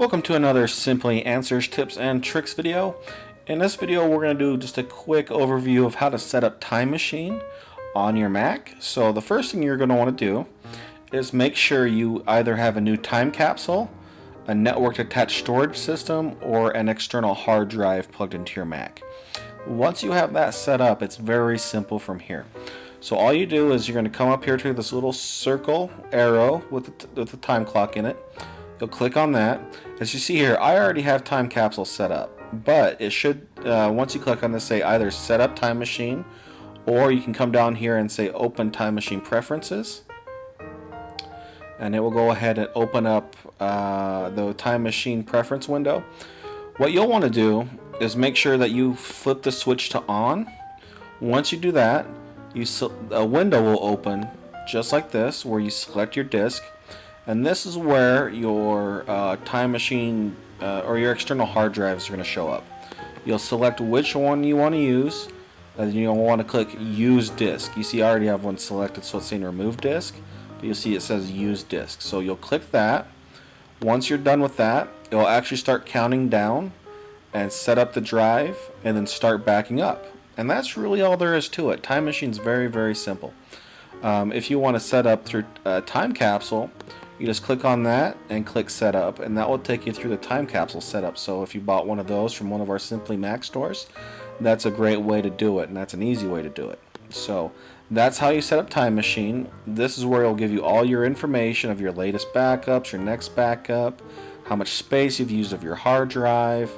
Welcome to another Simply Answers Tips and Tricks video. In this video we're going to do just a quick overview of how to set up Time Machine on your Mac. So the first thing you're going to want to do is make sure you either have a new time capsule, a network attached storage system, or an external hard drive plugged into your Mac. Once you have that set up, it's very simple from here. So all you do is you're going to come up here to this little circle arrow with the time clock in it. You'll click on that. As you see here, I already have Time Capsule set up, but it should, once you click on this, say either Set Up Time Machine, or you can come down here and say Open Time Machine Preferences, and it will go ahead and open up the Time Machine Preference window. What you'll want to do is make sure that you flip the switch to on. Once you do that, a window will open just like this, where you select your disk. And this is where your time machine or your external hard drives are going to show up. You'll select which one you want to use, and you'll want to click Use Disk. You see I already have one selected, so it's saying Remove Disk, but you'll see it says Use Disk. So you'll click that. Once you're done with that, it'll actually start counting down and set up the drive and then start backing up. And that's really all there is to it. Time Machine's very, very simple. If you want to set up through Time Capsule, you just click on that and click Setup, and that will take you through the Time Capsule setup. So if you bought one of those from one of our Simply Mac stores, that's a great way to do it, and that's an easy way to do it. So that's how you set up Time Machine. This is where it'll give you all your information of your latest backups, your next backup, how much space you've used of your hard drive,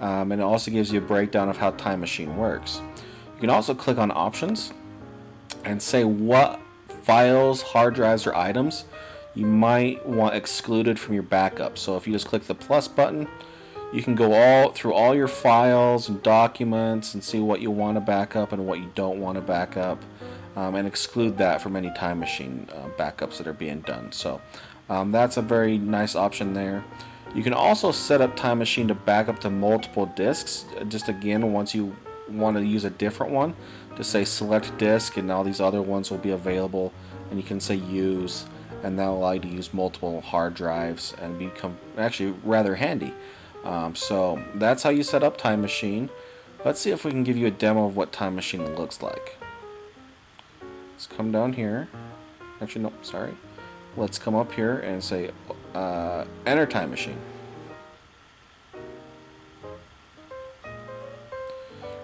and it also gives you a breakdown of how Time Machine works. You can also click on Options and say what files, hard drives, or items you might want excluded from your backup. So if you just click the plus button, you can go through all your files and documents and see what you want to back up and what you don't want to back up, and exclude that from any Time Machine backups that are being done. So that's a very nice option there. You can also set up Time Machine to back up to multiple disks. Just again, once you want to use a different one, to say select disk, and all these other ones will be available, and you can say use, and that'll allow you to use multiple hard drives and become actually rather handy. So that's how you set up Time Machine. Let's see if we can give you a demo of what Time Machine looks like. Let's come down here. Actually, no, sorry. Let's come up here and say enter Time Machine.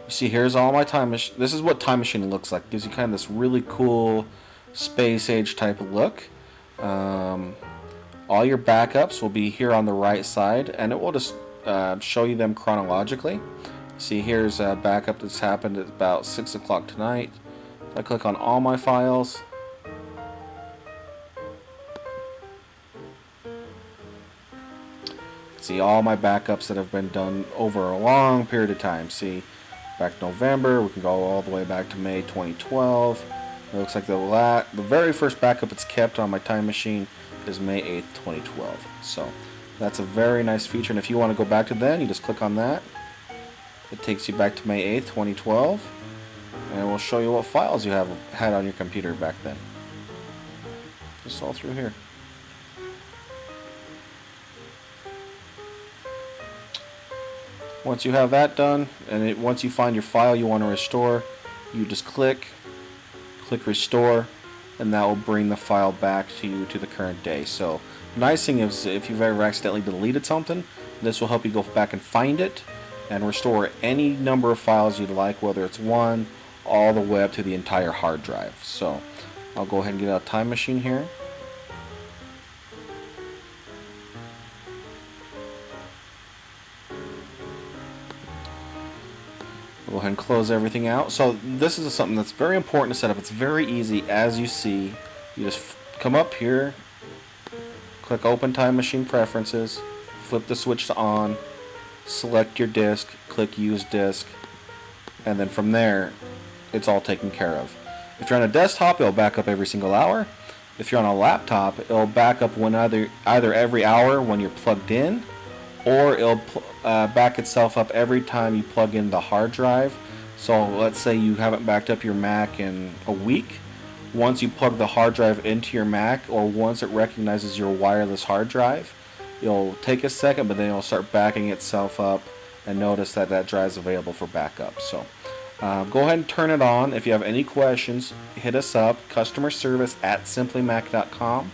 You see, here's all my Time Machine. This is what Time Machine looks like. It gives you kind of this really cool space age type of look. All your backups will be here on the right side, and it will just show you them chronologically. See, here's a backup that's happened at about 6 o'clock tonight. If I click on all my files, see all my backups that have been done over a long period of time. See, back November, we can go all the way back to May 2012. It looks like the very first backup it's kept on my Time Machine is May 8th, 2012. So that's a very nice feature, and if you want to go back to then, you just click on that. It takes you back to May 8th, 2012, and it will show you what files you had on your computer back then. Just all through here. Once you have that done, and once you find your file you want to restore, you just click Restore, and that will bring the file back to you to the current day. So the nice thing is, if you've ever accidentally deleted something, this will help you go back and find it and restore any number of files you'd like, whether it's one all the way up to the entire hard drive. So I'll go ahead and get out Time Machine here. Go ahead and close everything out. So this is something that's very important to set up. It's very easy. As you see, you just come up here, click Open Time Machine Preferences, flip the switch to on, select your disk, click Use Disk, and then from there it's all taken care of. If you're on a desktop, it'll back up every single hour. If you're on a laptop, it'll back up when either every hour when you're plugged in, or it'll back itself up every time you plug in the hard drive. So let's say you haven't backed up your Mac in a week. Once you plug the hard drive into your Mac, or once it recognizes your wireless hard drive, You'll take a second, but then it'll start backing itself up, and notice that that drive is available for backup. So go ahead and turn it on. If you have any questions, hit us up, customer service at simplymac.com.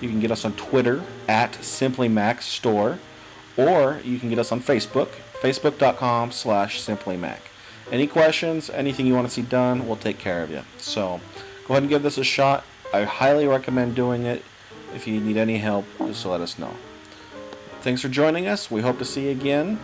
You can get us on Twitter at simplymacstore, or you can get us on Facebook, facebook.com/simplymac. Any questions, anything you want to see done, we'll take care of you. So go ahead and give this a shot. I highly recommend doing it. If you need any help, just let us know. Thanks for joining us. We hope to see you again.